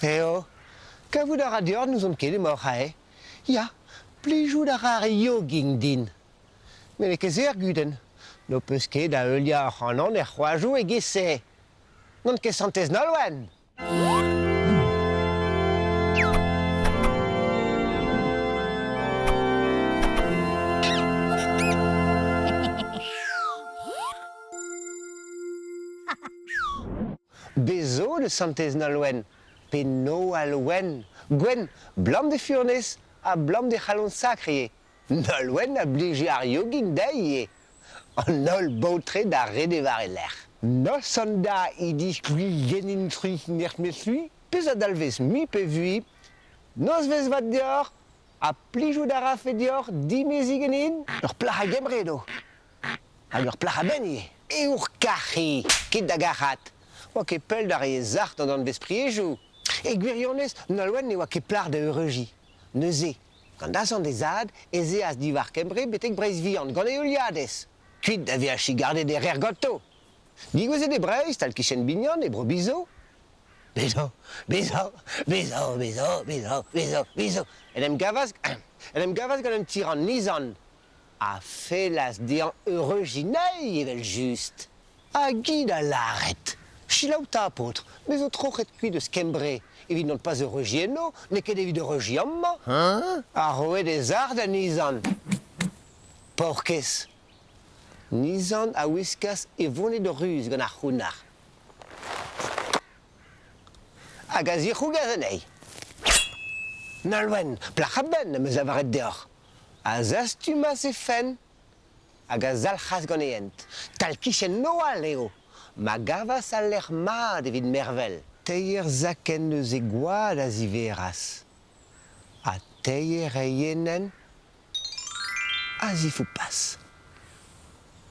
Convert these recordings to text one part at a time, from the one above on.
Theo, ka vous da radior nous on ket emaoc'h ae? Ya, plijout da rare yoging din. Mais ne kezer guden. No peus ket da euliar an an c'hoazhou e gese. Non ket santez nolwen. Bezo de santez nolwen. Pe no alwen. Gwen, blam de furnez a blam de c'halon sakriye. Nolwen a blije ar yoging da ie. An nol bautre da redevare l'er. Nos sonda i diskui genin trui nert mesui, pez a dalvez mi pe vui, nos vez vat dior, a plijou da rafe dior, di mezi genin, ur plach a gemredo. Hag ur plach a ben ie. E ur kachi, ket da garat. Oa ket pel da re zart an an vez priejou. E gwirionez, nolwen ne oa ket plar da euregi. Neuze, gant da san dezad, eze az divar kembre betek breiz vihan, gant e euliadez. Kuit da vez a chigarde de rer goto. Digoze de breiz, tal kichen bignon e bro bizo. Bezo, bezo, bezo, bezo, bezo, bezo, bezo. En em gavaz gant un tir an nizan. A felas de an euregi evel just. A gid a laret. Chilaou ta apotre, mais o troc'het kuit eus kembre. Evit non pas euregi enno, ne ket evit euregi amma. A roet ez ar da nizan. Porkez. Nizan a whiskas e vonet de ruz gant ar c'hounar. Hag a zirc'hou gazenei. Nolwen, plach a ben am eus avaret deoc'h. A zastumas e fen hag a zalc'has gant e hent. Tal kichen noal eo. Ma gavas a l'er mat evit mervel. Teier zaken eus e gwad a ziveras. A teier e yenen a zifou pas.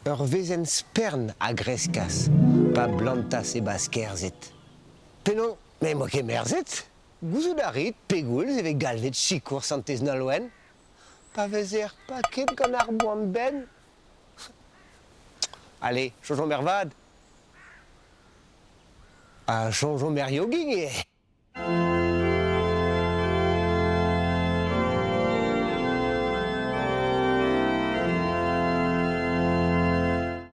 Ur vezenn spern a greskas, pa blantas e bas kerzet. Penon, me mo ket merzet, gouzout a rit, pegoulz e vez galvet chikour santez nolwen, pa vezer paket gant ar boan ben. Allez, changeons mervad. A changeons mer yoging